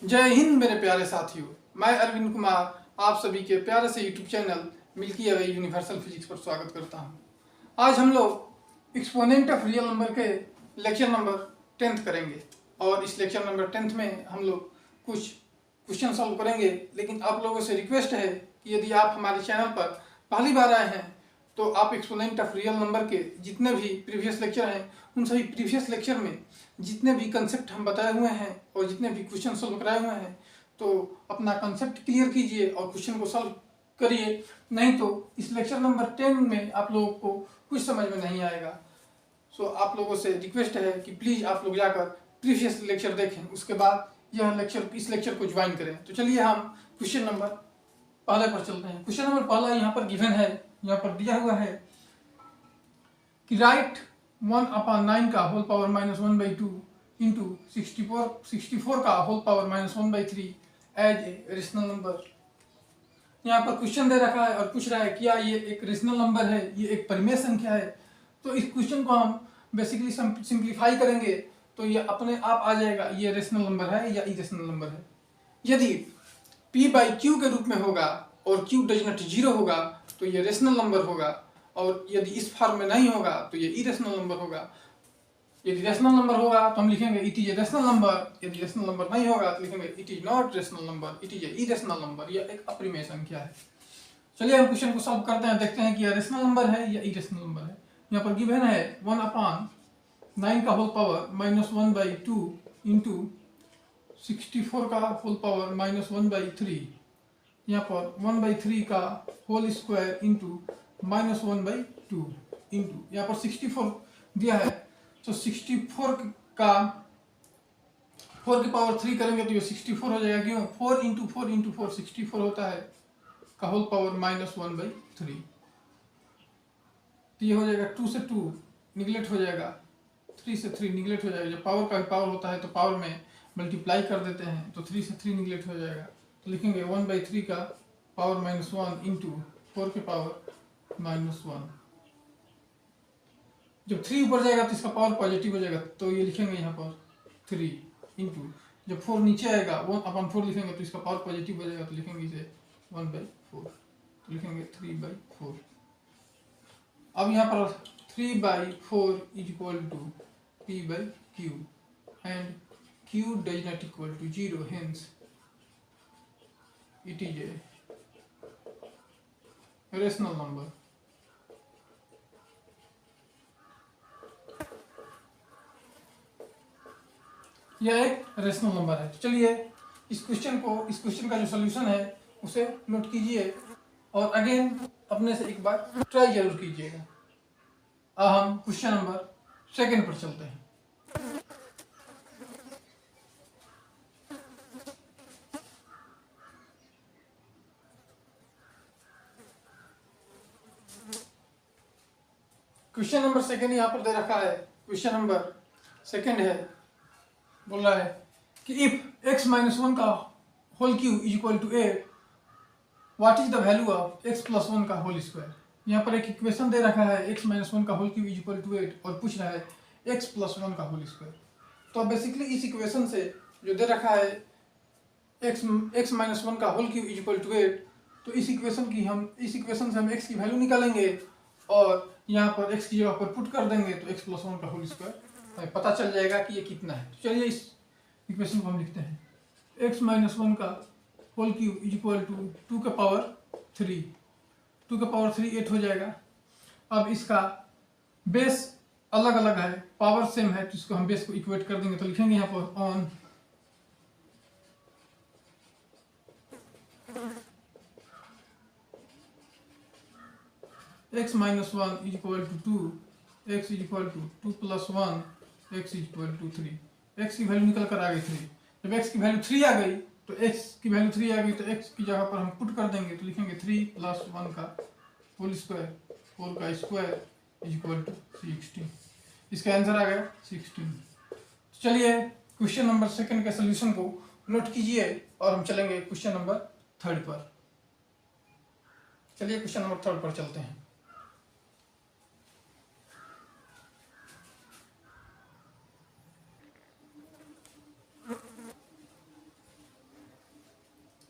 जय हिंद मेरे प्यारे साथियों, मैं अरविंद कुमार आप सभी के प्यारे से यूट्यूब चैनल मिल्की वे यूनिवर्सल फिजिक्स पर स्वागत करता हूं। आज हम लोग एक्सपोनेंट ऑफ रियल नंबर के लेक्चर नंबर 10th करेंगे और इस लेक्चर नंबर 10th में हम लोग कुछ क्वेश्चन सॉल्व करेंगे। लेकिन आप लोगों से रिक्वेस्ट है कि यदि आप हमारे चैनल पर पहली बार आए हैं तो आप एक्सपोनेंट ऑफ रियल नंबर के जितने भी प्रीवियस लेक्चर हैं उन सभी प्रीवियस लेक्चर में जितने भी कंसेप्ट हम बताए हुए हैं और जितने भी क्वेश्चन सॉल्व कराए हुए हैं तो अपना कंसेप्ट क्लियर कीजिए और क्वेश्चन को सॉल्व करिए। नहीं तो इस लेक्चर नंबर 10 में आप लोगों को कुछ समझ में नहीं आएगा। सो आप लोगों से रिक्वेस्ट है कि प्लीज़ आप लोग जाकर प्रीवियस लेक्चर देखें, उसके बाद इस लेक्चर को ज्वाइन करें। तो चलिए हम क्वेश्चन नंबर पहले पर चलते हैं। क्वेश्चन नंबर पहला यहाँ पर गिवन है, यहाँ पर दिया हुआ है कि राइट 1/9 का होल पावर -1/2 इंटू 64 का whole power -1/3 as a rational number. यहाँ पर क्वेश्चन दे रखा है और पूछ रहा है क्या ये एक रेशनल नंबर है, ये एक परिमेय संख्या है। तो इस क्वेश्चन को हम बेसिकली सिंप्लीफाई करेंगे तो ये अपने आप आ जाएगा ये रेशनल नंबर है या इरेशनल नंबर है। यदि p/q के रूप में होगा और q डज नॉट 0 होगा तो ये रेशनल नंबर होगा, और यदि इस फॉर्म में नहीं होगा तो ये इरेशनल नंबर होगा। यदि रेशनल नंबर होगा तो हम लिखेंगे it is a rational number, यदि रेशनल नंबर नहीं होगा तो लिखेंगे it is not rational number, it is A irrational number, यह एक अपरिमेय संख्या है। चलिए हम क्वेश्चन को सॉल्व करते हैं, देखते हैं कि यह रेशनल नंबर है या इरेशनल नंबर है। यहाँ पर गिवन है 1/9 का होल पावर -1/2 इंटू 64 का होल पावर -1/3, यहाँ पर 1/3 का होल स्क्वायर इंटू -1/2 इंटू यहाँ पर 64 दिया है तो 64 का 4 की पावर 3 करेंगे तो ये 64 हो जाएगा। क्यों? 4 इंटू 4 इंटू 4 64 होता है का होल पावर -1/3। तो ये हो जाएगा 2 से 2 निगलेक्ट हो जाएगा, 3 से 3 निगलेक्ट हो जाएगा। जब पावर का पावर होता है तो पावर में मल्टीप्लाई कर देते हैं तो 3 से 3 निगलेक्ट हो जाएगा। तो लिखेंगे 1/3 का पावर -1 इंटू 4 के पावर -1। जब 3 ऊपर जाएगा तो इसका पावर पॉजिटिव हो जाएगा तो ये लिखेंगे यहाँ पर 3 इंटू, जब 4 नीचे आएगा 1/4 लिखेंगे तो इसका पावर पॉजिटिव हो जाएगा तो लिखेंगे इसे 1/4, तो लिखेंगे 3/4। अब यहाँ पर 3/4 is equal to p/q and q does not equal to 0, hence it is a rational number. यह एक रेशनल नंबर है। तो चलिए इस क्वेश्चन का जो सोल्यूशन है उसे नोट कीजिए और अगेन अपने से एक बार ट्राई जरूर कीजिएगा। अब हम क्वेश्चन नंबर 2 पर चलते हैं। क्वेश्चन नंबर 2 यहाँ पर दे रखा है। क्वेश्चन नंबर 2 है, बोल रहा है कि इफ x-1 का whole cube is equal to 8, what is the value of x+1 का होल स्क्वायर। यहाँ पर एक इक्वेशन दे रखा है x-1 का whole cube is equal to 8 और पूछ रहा है x+1 का होल स्क्वायर। तो बेसिकली इस इक्वेशन से जो दे रखा है x-1 का whole cube is equal to 8, तो इस इक्वेशन से हम x की वैल्यू निकालेंगे और यहाँ पर x की जगह पर पुट कर देंगे तो x+1 का होल स्क्वायर पता चल जाएगा कि ये कितना है। तो चलिए इस इक्वेशन को हम लिखते हैं x-1 का whole cube is equal to 2 के पावर 3, 2 के पावर 3 8 हो जाएगा। अब इसका बेस अलग अलग है, पावर सेम है तो इसको हम बेस को इक्वेट कर देंगे तो लिखेंगे यहाँ पर on x-1 is equal to 2, x is equal to 2 + 1, x is equal to 3। x की वैल्यू निकल कर आ गई 3। जब x की वैल्यू 3 आ गई तो x की वैल्यू 3 आ गई तो x की जगह पर हम पुट कर देंगे तो लिखेंगे 3 + 1 का होल स्क्वायर, 4 का स्क्वायर इज इक्वल टू 16। इसका आंसर आ गया 16। चलिए क्वेश्चन नंबर 2 के सोल्यूशन को नोट कीजिए और हम चलेंगे क्वेश्चन नंबर 3 पर। चलिए क्वेश्चन नंबर 3 पर चलते हैं।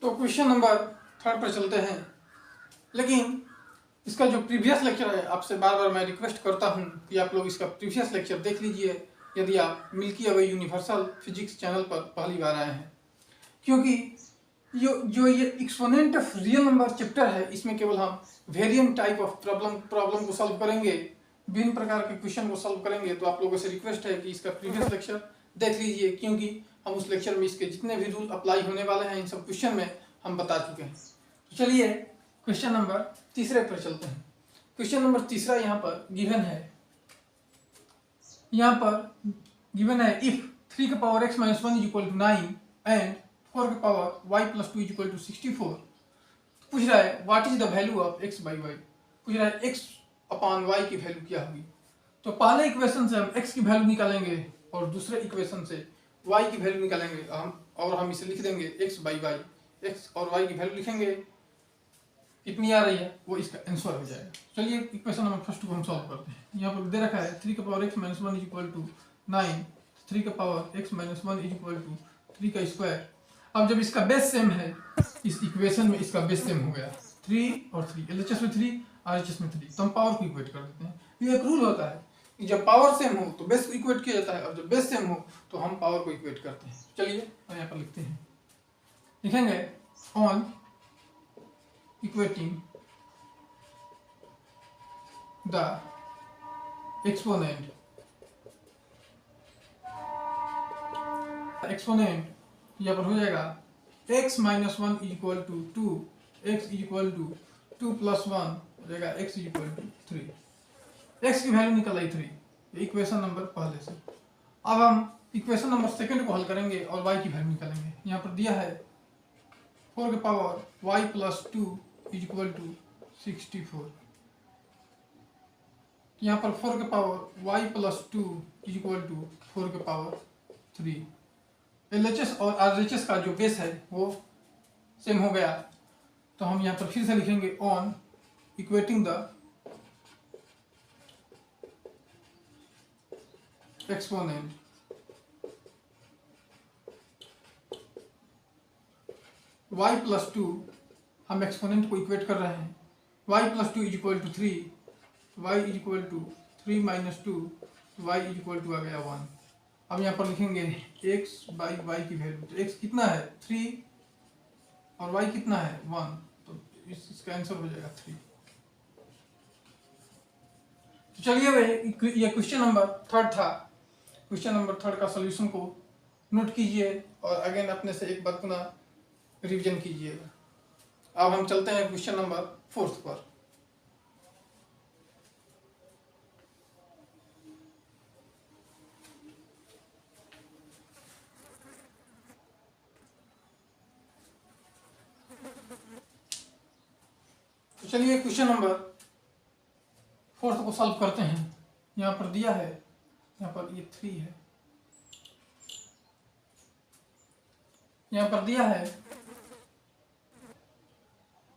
तो क्वेश्चन नंबर 3 पर चलते हैं। लेकिन इसका जो प्रीवियस लेक्चर है, आपसे बार बार मैं रिक्वेस्ट करता हूं कि आप लोग इसका प्रीवियस लेक्चर देख लीजिए यदि आप मिल्की वे यूनिवर्सल फिजिक्स चैनल पर पहली बार आए हैं, क्योंकि जो ये exponent of real number chapter है, इसमें केवल हम वेरिएंट टाइप ऑफ प्रॉब्लम को सॉल्व करेंगे, विभिन्न प्रकार के क्वेश्चन को सॉल्व करेंगे। तो आप लोगों से रिक्वेस्ट है कि इसका प्रीवियस लेक्चर देख लीजिए, क्योंकि हम उस लेक्चर में इसके जितने भी रूल अप्लाई होने वाले हैं इन सब क्वेश्चन में हम बता चुके हैं। तो चलिए क्वेश्चन नंबर 3 पर चलते हैं। क्वेश्चन नंबर 3 यहाँ पर गिवन है। यहाँ पर गिवन है इफ 3 का power x minus 1 is equal to 9 and 4 का power y plus 2 is equal to 64। पूछ रहा है what is the value of x by y। पूछ रहा है x अपॉन y की वैल्यू क्या होगी। तो पहले इक्वेशन से हम x की वैल्यू निकालेंगे और दूसरे इक्वेशन से y की वैल्यू निकालेंगे। हम इसे लिख देंगे x बाई y। x और y की वैल्यू लिखेंगे, कितनी आ रही है वो इसका आंसर हो जाएगा। चलिए इक्वेशन नंबर फर्स्ट को हम सॉल्व करते हैं। यहाँ पर दे रखा है 3 का power x minus 1 is equal to 9, 3 का power x minus 1 is equal to 3 का स्क्वायर। अब जब इसका बेस सेम है, इस इक्वेशन में इसका बेस सेम हो गया 3 और 3, LHS में 3 RHS में 3, तो हम पावर को इक्वेट कर देते हैं। ये एक रूल होता है कि जब पावर सेम हो तो बेस को इक्वेट किया जाता है, और जब बेस सेम हो तो हम पावर को इक्वेट करते हैं। चलिए और यहाँ पर लिखते हैं, लिखेंगे ऑन इक्वेटिंग द एक्सपोनेंट यहाँ पर हो जाएगा x minus 1 is equal to 2, x is equal to 2 plus 1 हो जाएगा x is equal to 3। x की वैल्यू निकल आई 3, इक्वेशन नंबर पहले से। अब हम इक्वेशन नंबर सेकंड को हल करेंगे और y की वैल्यू निकालेंगे। यहाँ पर दिया है 4 के power y plus 2 is equal to 64। यहाँ पर 4 के power y plus 2 is equal to 4 के पावर 3। LHS और RHS का जो बेस है वो सेम हो गया, तो हम यहाँ पर फिर से लिखेंगे on equating the exponent y plus 2, हम एक्सपोनेंट को इक्वेट कर रहे हैं। y plus 2 is equal to 3, y is equal to 3 minus 2, y is equal to आ गया 1। अब यहाँ पर लिखेंगे x बाई y की वैल्यू। तो x कितना है 3 और y कितना है 1, तो इसका आंसर हो जाएगा 3। तो चलिए ये क्वेश्चन नंबर 3 था। क्वेश्चन नंबर 3 का सॉल्यूशन को नोट कीजिए और अगेन अपने से एक बार पुनः रिवीजन कीजिएगा। अब हम चलते हैं क्वेश्चन नंबर 4 पर। तो चलिए क्वेश्चन नंबर 4 को सॉल्व करते हैं। यहाँ पर दिया है, यहाँ पर ये 3 है, यहाँ पर दिया है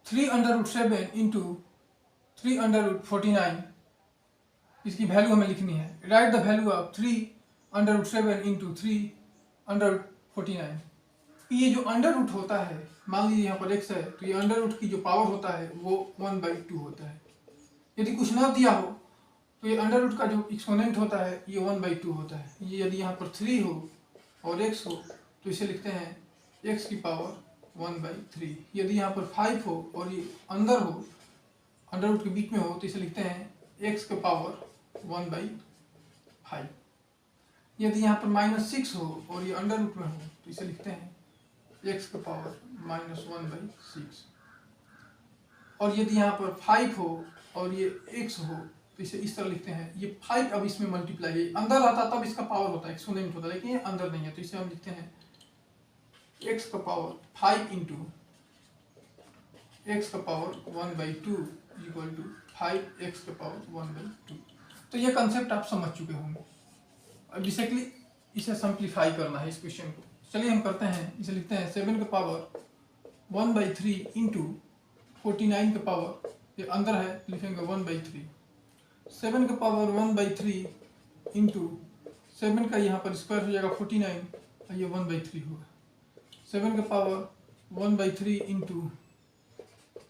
3√7 इंटू 3√49। इसकी वैल्यू हमें लिखनी है। Right the value of 3√7 into 349। ये जो अंडर रूट होता है, मान लीजिए यहाँ पर x है, तो ये अंडर रूट की जो पावर होता है वो 1/2 होता है। यदि कुछ ना दिया हो तो ये अंडर रूट का जो एक्सपोनेंट होता है ये 1/2 होता है। ये यदि यहाँ पर 3 हो और x हो तो इसे लिखते हैं x की पावर 1/3। यदि यहाँ पर 5 हो और ये अंदर हो, अंडर रूट के बीच में हो, तो इसे लिखते हैं x के पावर 1/5। यदि यहाँ पर -6 हो और ये अंडर रूट में हो तो इसे लिखते हैं x के पावर -1/6। और यदि यहाँ पर 5 हो और ये x हो तो इसे इस तरह लिखते हैं, ये 5 अब इसमें मल्टीप्लाई है, अंदर आता तब इसका पावर होता है, एक्सपोनेंट होता है, लेकिन ये अंदर नहीं है, तो इसे हम लिखते हैं x का पावर 5 इंटू x का पावर 1/2 इक्वल टू 5x का पावर 1/2। तो ये कंसेप्ट आप समझ चुके होंगे। अब बेसिकली इसे सिंप्लीफाई करना है इस क्वेश्चन को। चलिए हम करते हैं, इसे लिखते हैं 7 का पावर 1/3 इंटू 49 का पावर, ये अंदर है, लिखेंगे 1/3। 7 का पावर 1/3 इंटू 7 का यहाँ पर स्क्वायर हो जाएगा 49, ये 1/3 होगा। 7 का पावर 1/3 इंटू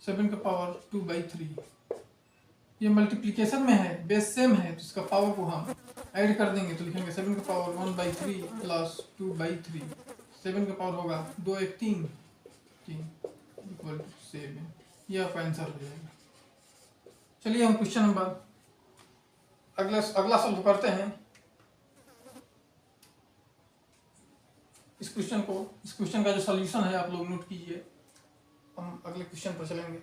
7 का पावर 2/3। ये मल्टीप्लिकेशन में है, बेस सेम है, तो इसका पावर को हम ऐड कर देंगे तो लिखेंगे 7 का पावर 1/3 प्लस 2/3। 7 का पावर होगा 2 1 3 इक्वल टू 7। ये आपका आंसर हो जाएगा। चलिए हम क्वेश्चन नंबर अगला सॉल्व करते हैं। इस क्वेश्चन का जो सॉल्यूशन है आप लोग नोट कीजिए। हम अगले क्वेश्चन पर चलेंगे।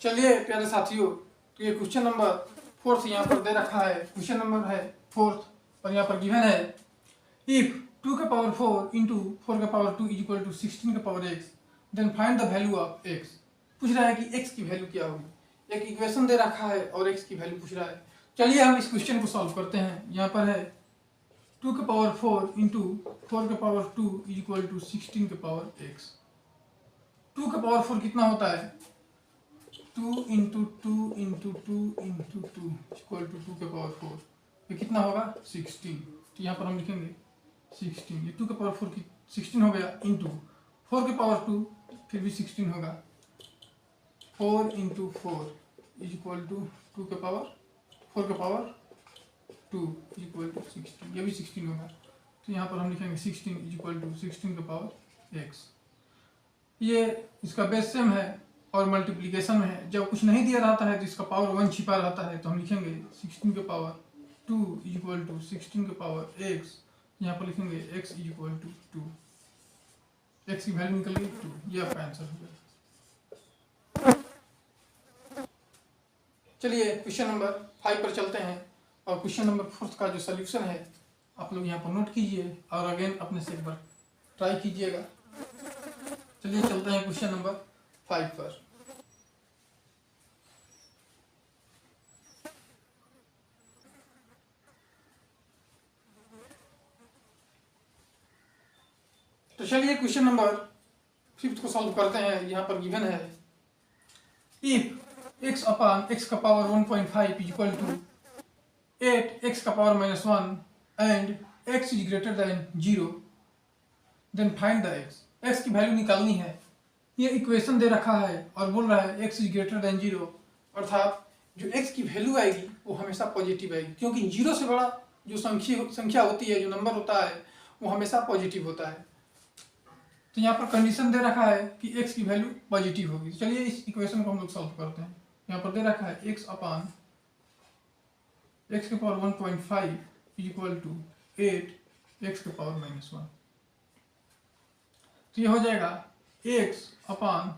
चलिए प्यारे साथियों, तो ये क्वेश्चन नंबर 4 यहाँ पर दे रखा है। क्वेश्चन नंबर है 4 और यहाँ पर गिवन है इफ 2 का पावर 4 इंटू 4 का पावर 2 इज इक्वल टू 16 का power x then find the value of x। पूछ रहा है कि x की वैल्यू क्या होगी। एक इक्वेशन दे रखा है और x की वैल्यू पूछ रहा है। चलिए हम इस क्वेश्चन को सॉल्व करते हैं। यहाँ पर है 2 का पावर 4 इंटू 4 का पावर 2 इज इक्वल टू 16 का पावर x। 2 का पावर 4 कितना होता है 2 into 2 into 2 into 2 equal to 2 का पावर 4। ये कितना होगा 16। तो यहाँ पर हम लिखेंगे 16। ये 2 का पावर 4 की 16 हो गया इंटू 4 के पावर 2 फिर भी 16 होगा। 4 इंटू 4 इज इक्वल टू 2 के पावर 4 के पावर 2 इज इक्वल टू 16। ये भी 16 होगा। तो यहाँ पर हम लिखेंगे 16 इज इक्वल टू 16 के पावर x। ये इसका बेस सेम है और मल्टीप्लिकेशन में है। जब कुछ नहीं दिया रहता है तो इसका पावर 1 छिपा रहता है, तो हम लिखेंगे 16 के पावर 2 इज इक्वल टू 16 के पावर x। यहाँ पर लिखेंगे x is equal to 2। x की वैल्यू निकल गई 2। ये आपका आंसर हो गया। चलिए क्वेश्चन नंबर 5 पर चलते हैं और क्वेश्चन नंबर 4 का जो सोल्यूशन है आप लोग यहाँ पर नोट कीजिए और अगेन अपने से एक बार ट्राई कीजिएगा। चलिए चलते हैं क्वेश्चन नंबर 5 पर। तो चलिए क्वेश्चन नंबर 5 को सॉल्व करते हैं। यहाँ पर गिवन है इफ x अपॉन x का power 1.5 is equal to 8x का power -1 and x is greater than 0 then find the x की वैल्यू निकालनी है। ये इक्वेशन दे रखा है और बोल रहा है x इज ग्रेटर देन 0, अर्थात जो x की वैल्यू आएगी वो हमेशा पॉजिटिव आएगी, क्योंकि 0 से बड़ा जो संख्या होती है, जो नंबर होता है वो हमेशा पॉजिटिव होता है। तो यहाँ पर कंडीशन दे रखा है कि x की वैल्यू पॉजिटिव होगी। तो चलिए इस इक्वेशन को हम लोग सॉल्व करते हैं। यहाँ पर दे रखा है x अपॉन x के power 1.5 is equal to 8x के पावर -1। तो ये हो जाएगा x अपॉन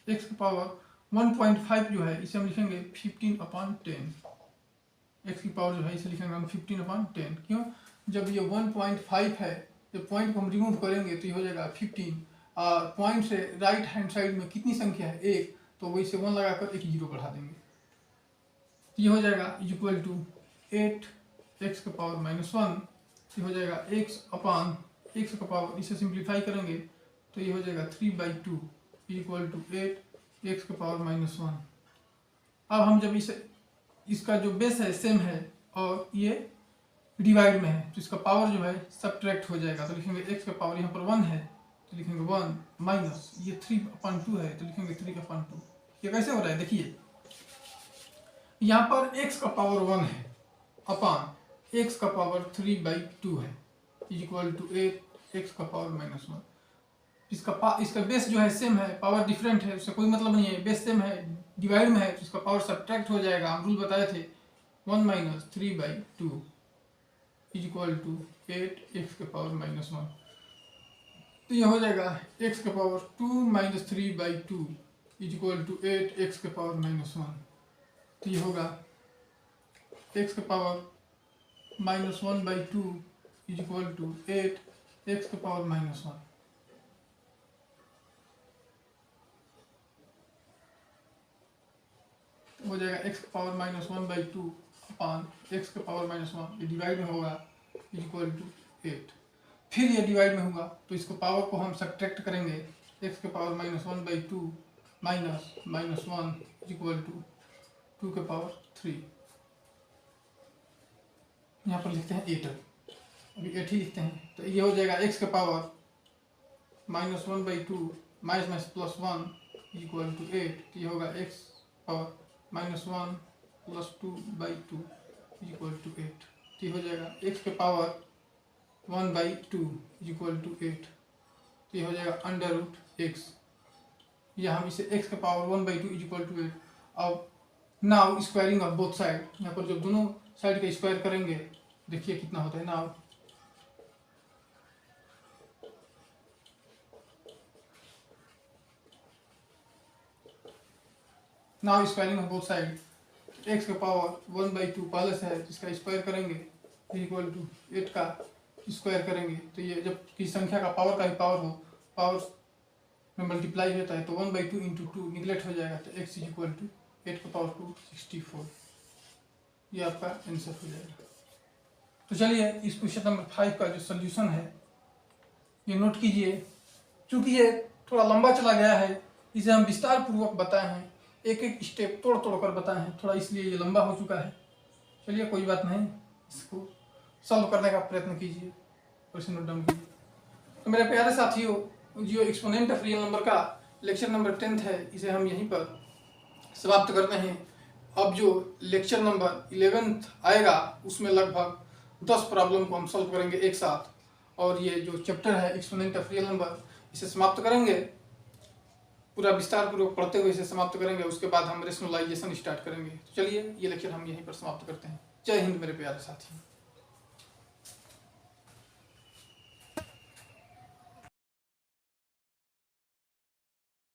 x के पावर 1.5 जो है इसे हम लिखेंगे 15/10। x की पावर जो है इसे लिखेंगे हम 15/10। क्यों? जब ये 1.5 है, जब पॉइंट को हम रिमूव करेंगे तो ये हो जाएगा 15। और पॉइंट से राइट हैंड साइड में कितनी संख्या है 1, तो वही से 1 लगाकर एक 0 बढ़ा देंगे। तो ये हो जाएगा इज इक्वल टू 8x के पावर -1। ये हो जाएगा x अपॉन x का पावर, इसे सिंप्लीफाई करेंगे तो ये हो जाएगा 3/2 इज इक्वल टू 8x के पावर -1। अब हम जब इसका जो बेस है सेम है और ये डिवाइड में है तो इसका पावर जो है सब्ट्रैक्ट हो जाएगा। तो लिखेंगे x का पावर यहाँ पर 1 है तो लिखेंगे 1 माइनस ये 3/2 है तो लिखेंगे 3/2। ये कैसे हो रहा है देखिए, यहाँ पर x का पावर 1 है अपॉन x का पावर 3/2 है इज इक्वल टू 8x का पावर -1। इसका बेस जो है सेम है, पावर डिफरेंट है, उससे कोई मतलब नहीं है। बेस सेम है, डिवाइड में है तो इसका पावर सब्ट्रैक्ट हो जाएगा। हम रूल बताए थे 1 minus 3/2 is equal to 8x के पावर -1। तो ये हो जाएगा x के power 2 minus 3/2 is equal to 8x के पावर -1। तो ये होगा x के power -1/2 is equal to 8x के पावर -1। हो जाएगा x का पावर -1/2 अपॉन x का पावर -1, ये डिवाइड में होगा इज इक्वल टू 8। फिर ये डिवाइड में होगा तो इसको पावर को हम सब्ट्रैक्ट करेंगे। x के पावर -1/2 माइनस -1 इक्वल टू 2 के पावर 3। यहाँ पर लिखते हैं 8, अभी 8 ही लिखते हैं, तो ये हो जाएगा x के पावर -1/2 -+1 इक्वल टू 8। ये होगा x पावर -1 + 2/2 इक्वल टू 8। ये हो जाएगा x के पावर 1/2 इक्वल टू 8। ये हो जाएगा √x। या हम इसे x के पावर 1/2 इक्वल टू 8। अब now squaring of both side, यहाँ पर जब दोनों साइड का स्क्वायर करेंगे देखिए कितना होता है। Now squaring of both side, x के पावर 1/2 पहले से है, जिसका स्क्वायर करेंगे इक्वल टू 8 का स्क्वायर करेंगे। तो ये जब किसी संख्या का पावर का ही पावर हो, पावर में मल्टीप्लाई होता है, तो 1/2 इंटू 2 निगलेक्ट हो जाएगा, तो x इक्वल टू 8 का पावर 2 64। ये आपका आंसर हो जाएगा। तो चलिए इस क्वेश्चन नंबर 5 का जो सोल्यूशन है ये नोट कीजिए। चूंकि ये थोड़ा लंबा चला गया है, इसे हम विस्तार पूर्वक बताए हैं, एक एक स्टेप तोड़ तोड़ कर बताए हैं, थोड़ा इसलिए ये लंबा हो चुका है। चलिए कोई बात नहीं, इसको सॉल्व करने का प्रयत्न कीजिए और इसे नोट डाउन कीजिए। तो मेरे प्यारे साथियों, जो एक्सपोनेंट ऑफ रियल नंबर का लेक्चर नंबर 10 है, इसे हम यहीं पर समाप्त करते हैं। अब जो लेक्चर नंबर 11 आएगा उसमें लगभग 10 प्रॉब्लम को हम सॉल्व करेंगे एक साथ, और ये जो चैप्टर है एक्सपोनेंट ऑफ रियल नंबर इसे समाप्त करेंगे, पूरा विस्तार पूर्वक पढ़ते हुए इसे समाप्त करेंगे। उसके बाद हम रेशनलाइजेशन स्टार्ट करेंगे। तो चलिए ये लेक्चर हम यहीं पर समाप्त करते हैं। जय हिंद मेरे प्यारे साथियों।